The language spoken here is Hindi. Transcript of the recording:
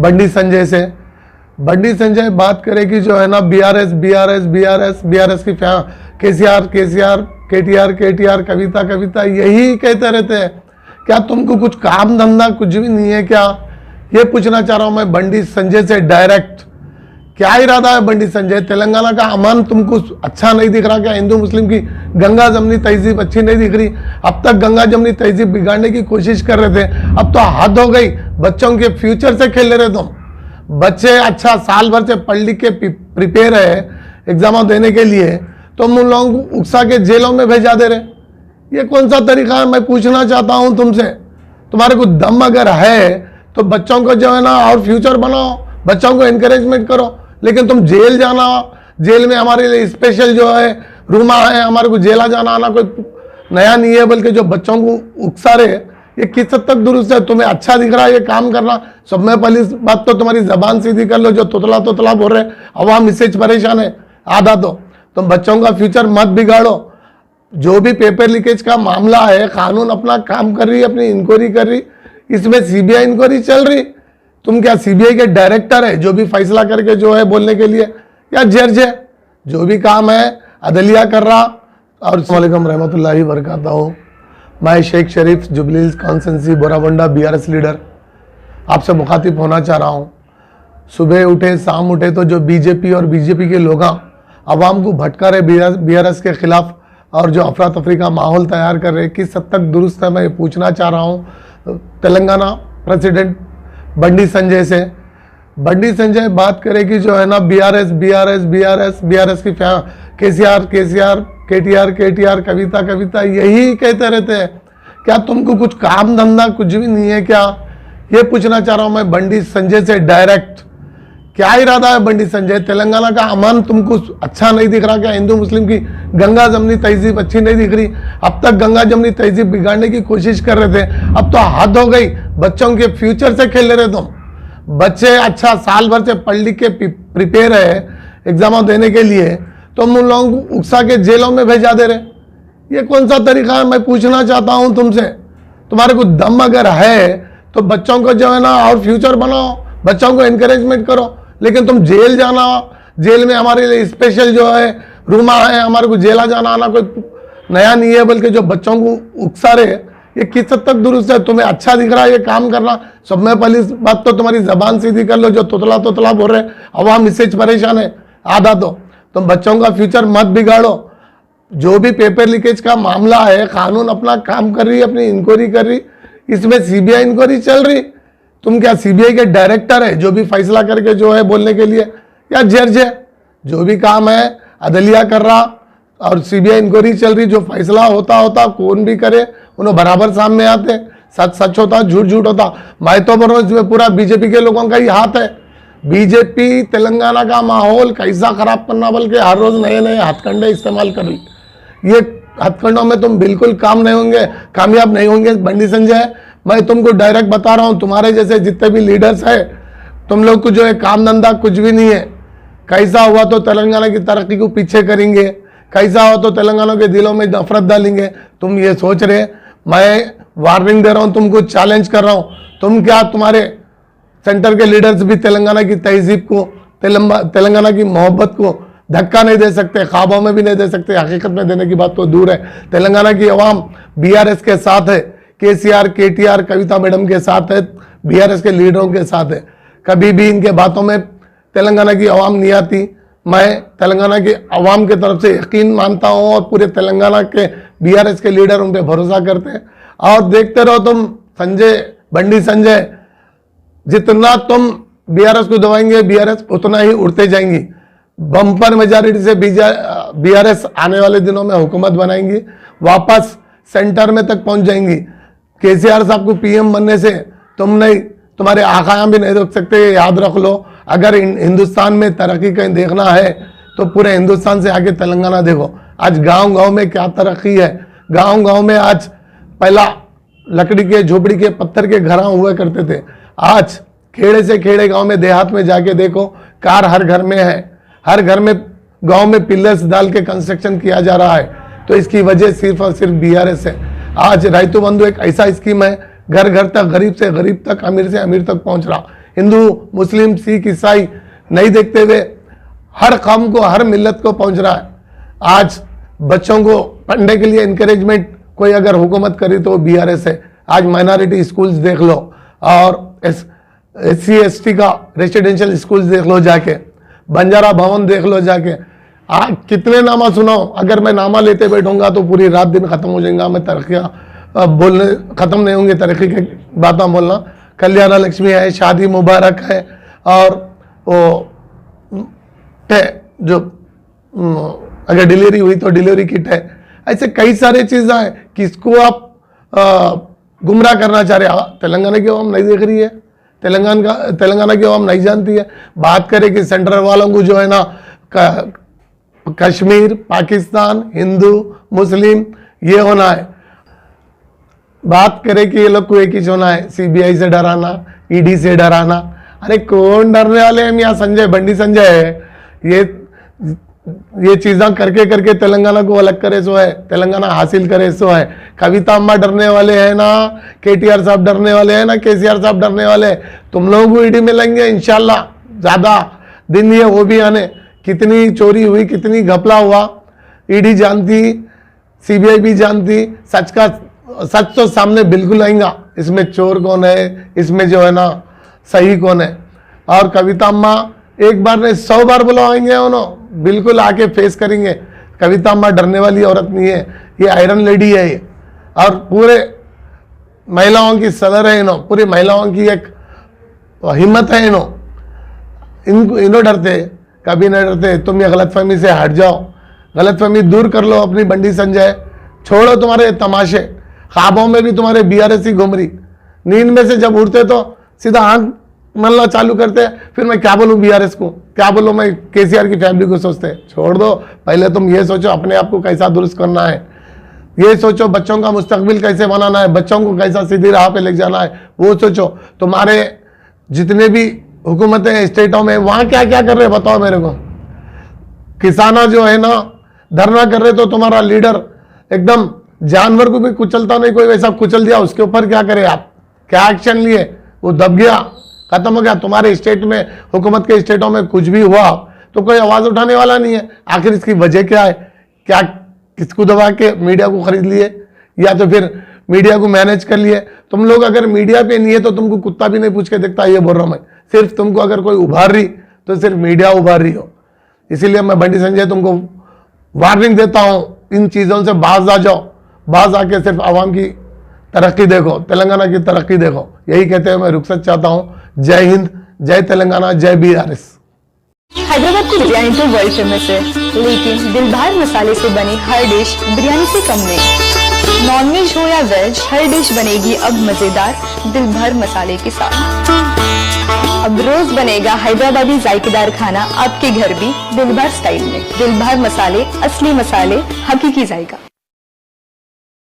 बंडी संजय से। बंडी संजय बात करे कि जो है ना बीआरएस बीआरएस बीआरएस बीआरएस की केसीआर केसीआर केटीआर केटीआर कविता कविता यही कहते रहते हैं। क्या तुमको कुछ काम धंधा कुछ भी नहीं है क्या? ये पूछना चाह रहा हूं मैं बंडी संजय से डायरेक्ट। क्या इरादा है बंडी संजय? तेलंगाना का अमन तुमको अच्छा नहीं दिख रहा क्या? हिंदू मुस्लिम की गंगा जमनी तहजीब अच्छी नहीं दिख रही? अब तक गंगा जमनी तहजीब बिगाड़ने की कोशिश कर रहे थे, अब तो हद हो गई। बच्चों के फ्यूचर से खेल रहे तुम। बच्चे अच्छा साल भर से पढ़ लिख के प्रिपेयर है एग्जाम देने के लिए, तुम उन लोगों को उकसा के जेलों में भेजा दे रहे। ये कौन सा तरीका है? मैं पूछना चाहता हूं तुमसे, तुम्हारे को दम अगर है तो बच्चों को जो है ना और फ्यूचर बनाओ, बच्चों को एनकरेजमेंट करो। लेकिन तुम जेल जाना, जेल में हमारे लिए स्पेशल जो है रूमा है, हमारे को जेला जाना आना कोई नया नहीं है, बल्कि जो बच्चों को उकसा रहे, ये किस हद तक दुरुस्त है? तुम्हें अच्छा दिख रहा है ये काम करना? सब में पहली बात तो तुम्हारी जबान सीधी कर लो, जो तोतला बोल रहे अवाम इससे परेशान है आधा। तो तुम बच्चों का फ्यूचर मत बिगाड़ो। जो भी पेपर लीकेज का मामला है, कानून अपना काम कर रही है, अपनी इंक्वायरी कर रही, इसमें सीबीआई इंक्वायरी चल रही। तुम क्या सीबीआई के डायरेक्टर है जो भी फैसला करके जो है बोलने के लिए, या जज है? जो भी काम है अदलिया कर रहा। और अस्सलाम रहमतुल्लाहि बरकातहू। मैं शेख शरीफ जुबली हिल्स कॉन्स्टिट्यूंसी बोराबंडा बीआरएस लीडर आपसे मुखातिब होना चाह रहा हूँ। सुबह उठे शाम उठे तो जो बीजेपी और बीजेपी के लोग आवाम को भटका रहे बीआरएस के खिलाफ और जो अफरा तफरी का माहौल तैयार कर रहे, किस हद तक दुरुस्त है मैं पूछना चाह रहा हूँ तेलंगाना प्रेसिडेंट बंडी संजय से। बंडी संजय बात करे कि जो है ना बीआरएस बीआरएस बीआरएस बीआरएस की केसीआर केसीआर केटीआर केटीआर कविता कविता यही कहते रहते हैं। क्या तुमको कुछ काम धंधा कुछ भी नहीं है क्या? ये पूछना चाह रहा हूं मैं बंडी संजय से डायरेक्ट। क्या इरादा है बंडी संजय? तेलंगाना का अमन तुमको अच्छा नहीं दिख रहा क्या? हिंदू मुस्लिम की गंगा जमनी तहजीब अच्छी नहीं दिख रही? अब तक गंगा जमनी तहजीब बिगाड़ने की कोशिश कर रहे थे, अब तो हद हो गई। बच्चों के फ्यूचर से खेल रहे तुम। बच्चे अच्छा साल भर से पढ़ लिख के प्रिपेयर है एग्जाम देने के लिए, तुम उन लोगों को उकसा के जेलों में भेजा दे रहे। ये कौन सा तरीका है? मैं पूछना चाहता हूं तुमसे, तुम्हारे को दम अगर है तो बच्चों को जो है ना और फ्यूचर बनाओ, बच्चों को एनकरेजमेंट करो। लेकिन तुम जेल जाना, जेल में हमारे लिए स्पेशल जो है रूमा है, हमारे को जेला जाना आना कोई नया नहीं है, बल्कि जो बच्चों को उकसा रहे, ये किस हद तक दुरुस्त है? तुम्हें अच्छा दिख रहा है ये काम करना? सब में पहली बात तो तुम्हारी जबान सीधी कर लो, जो तोतला बोल रहे अवाम इससे परेशान है आधा। तो तुम बच्चों का फ्यूचर मत बिगाड़ो। जो भी पेपर लीकेज का मामला है, कानून अपना काम कर रही है, अपनी इंक्वायरी कर रही, इसमें सीबीआई इंक्वायरी चल रही। तुम क्या सीबीआई के डायरेक्टर है जो भी फैसला करके जो है बोलने के लिए, या जज है? जो भी काम है अदलिया कर रहा और सीबीआई इंक्वायरी चल रही। जो फैसला होता कौन भी करे उन्हें बराबर सामने आते, सच सच होता झूठ झूठ होता। मैं तो बोल रहा हूं इसमें पूरा बीजेपी के लोगों का ही हाथ है। बीजेपी तेलंगाना का माहौल कैसा खराब करना, बल्कि हर रोज नए नए हथकंडे इस्तेमाल कर रही। ये हथकंडों में तुम बिल्कुल कामयाब नहीं होंगे बंडी संजय। मैं तुमको डायरेक्ट बता रहा हूं, तुम्हारे जैसे जितने भी लीडर्स है, तुम लोग को जो है काम धंधा कुछ भी नहीं है। कैसा हुआ तो तेलंगाना की तरक्की को पीछे करेंगे, कैसा हो तो तेलंगाना के दिलों में नफरत डालेंगे। तुम ये सोच रहे, मैं वार्निंग दे रहा हूं, तुमको चैलेंज कर रहा हूं। तुम क्या, तुम्हारे सेंटर के लीडर्स भी तेलंगाना की तहजीब को, तेलंगाना की मोहब्बत को धक्का नहीं दे सकते, ख्वाबों में भी नहीं दे सकते। हकीकत में देने की बात तो दूर है। तेलंगाना की अवाम बीआरएस के साथ है, केसीआर केटीआर कविता मैडम के साथ है, बीआरएस के लीडरों के साथ है। कभी भी इनके बातों में तेलंगाना की अवाम नहीं आती। मैं तेलंगाना की अवाम की तरफ से यकीन मानता हूं और पूरे तेलंगाना के बीआरएस के लीडर उन पर भरोसा करते हैं। और देखते रहो तुम बंडी संजय, जितना तुम बीआरएस को दबाएंगे बीआरएस उतना ही उड़ते जाएंगी। बम्पर मेजॉरिटी से बीआरएस आने वाले दिनों में हुकूमत बनाएंगी, वापस सेंटर में तक पहुंच जाएंगी। केसीआर साहब को पीएम बनने से तुम नहीं, तुम्हारे आकायां भी नहीं रोक सकते, याद रख लो। अगर हिंदुस्तान में तरक्की कहीं देखना है तो पूरे हिंदुस्तान से आगे तेलंगाना देखो। आज गांव गांव में क्या तरक्की है। गांव गांव में आज पहला लकड़ी के झोपड़ी के पत्थर के घर हुआ करते थे, आज खेड़े से खेड़े गांव में देहात में जाके देखो, कार हर घर में है। हर घर में गांव में पिलर्स डाल के कंस्ट्रक्शन किया जा रहा है। तो इसकी वजह सिर्फ और सिर्फ बीआरएस है। आज राइतु बंधु एक ऐसा स्कीम है, घर घर तक, गरीब से गरीब तक, अमीर से अमीर तक पहुंच रहा। हिंदू मुस्लिम सिख ईसाई नहीं देखते हुए हर कौम को हर मिल्लत को पहुंच रहा है। आज बच्चों को पढ़ने के लिए इंकरेजमेंट कोई अगर हुकूमत करी तो बीआरएस है। आज माइनॉरिटी स्कूल्स देख लो और SC ST का रेसिडेंशियल स्कूल्स देख लो जाके, बंजारा भवन देख लो जाके। कितने नामा सुनाओ, अगर मैं नामा लेते बैठूंगा तो पूरी रात दिन खत्म हो जाएगा। मैं तरक्कियाँ बोलने खत्म नहीं होंगी, तरक्की की बातें बोलना। कल्याण लक्ष्मी है, शादी मुबारक है, और वो है जो अगर डिलीवरी हुई तो डिलीवरी किट है। ऐसे कई सारे चीज़ें हैं, किसको आप गुमराह करना चाह रहे हैं। तेलंगाना की आवाम नहीं देख रही है, तेलंगाना की आवाम नहीं जानती है। बात करें कि सेंट्रल वालों को जो है ना कश्मीर, पाकिस्तान, हिंदू मुस्लिम ये होना है। बात करें कि ये लोग को एक ही होना है, CBI से डराना, ED से डराना। अरे कौन डरने वाले हैं? यहाँ संजय, बंडी संजय है, ये चीज़ें करके करके तेलंगाना को अलग करे सो है, तेलंगाना हासिल करे सो है। कविता अम्मा डरने वाले हैं ना, KTR साहब डरने वाले हैं ना, KCR साहब डरने वाले हैं। तुम लोगों को ED मिलेंगे इंशाल्लाह। ज़्यादा दिन ये वो भी आने, कितनी चोरी हुई, कितनी घपला हुआ, ED जानती, CBI भी जानती। सच तो सामने बिल्कुल आएगा, इसमें चोर कौन है, इसमें जो है ना सही कौन है। और कविता अम्मा एक बार नहीं 100 बार बुलाएंगे, उन्होंने बिल्कुल आके फेस करेंगे। कविता अम्मा डरने वाली औरत नहीं है, ये आयरन लेडी है ये, और पूरे महिलाओं की सदर है इन्हों, पूरी महिलाओं की एक हिम्मत है इन्हों डरते कभी नहीं डरते। तुम ये गलतफहमी से हट जाओ, गलतफहमी दूर कर लो अपनी। बंडी संजय छोड़ो तुम्हारे तमाशे, ख्वाबों में भी तुम्हारे BRS ही घूम रही। नींद में से जब उठते तो सीधा आंख मलना चालू करते हैं, फिर मैं क्या बोलूं BRS को, क्या बोलूं मैं KCR की फैमिली को। सोचते हैं छोड़ दो, पहले तुम ये सोचो अपने आप को कैसा दुरुस्त करना है, ये सोचो बच्चों का मुस्तकबिल कैसे बनाना है, बच्चों को कैसा सीधी राह पे ले जाना है, वो सोचो। तुम्हारे जितने भी हुकूमतें स्टेटों में वहां क्या क्या कर रहे हैं बताओ मेरे को। किसाना जो है ना धरना कर रहे तो तुम्हारा लीडर एकदम जानवर को भी कुचलता नहीं, कोई वैसा कुचल दिया, उसके ऊपर क्या करे आप, क्या एक्शन लिए, वो दब गया, खत्म हो गया। तुम्हारे स्टेट में, हुकूमत के स्टेटों में कुछ भी हुआ तो कोई आवाज उठाने वाला नहीं है। आखिर इसकी वजह क्या है? क्या किसको दबा के मीडिया को खरीद लिए, या तो फिर मीडिया को मैनेज कर लिए? तुम लोग अगर मीडिया पे नहीं है तो तुमको कुत्ता भी नहीं पूछ के देखता, ये बोल रहा हूं मैं। सिर्फ तुमको अगर कोई उभार रही तो सिर्फ मीडिया उभार रही हो। इसीलिए मैं बंडी संजय तुमको वार्निंग देता हूं, इन चीजों से बाज आ जाओ, बाज आके सिर्फ आवाम की तरक्की देखो, तेलंगाना की तरक्की देखो। यही कहते हुए मैं रुखसत चाहता हूं। जय हिंद, जय तेलंगाना, जय BRS। हैदराबाद की बिरयानी तो वर्ल्ड फेमस है, लेकिन दिलभर मसाले से बनी हर डिश बिरयानी से कम नहीं। नॉनवेज हो या वेज, हर डिश बनेगी अब मजेदार दिलभर मसाले के साथ। अब रोज बनेगा हैदराबादी जायकेदार खाना आपके घर भी दिलभर स्टाइल में। दिलभर मसाले, असली मसाले, हकीकी जायका।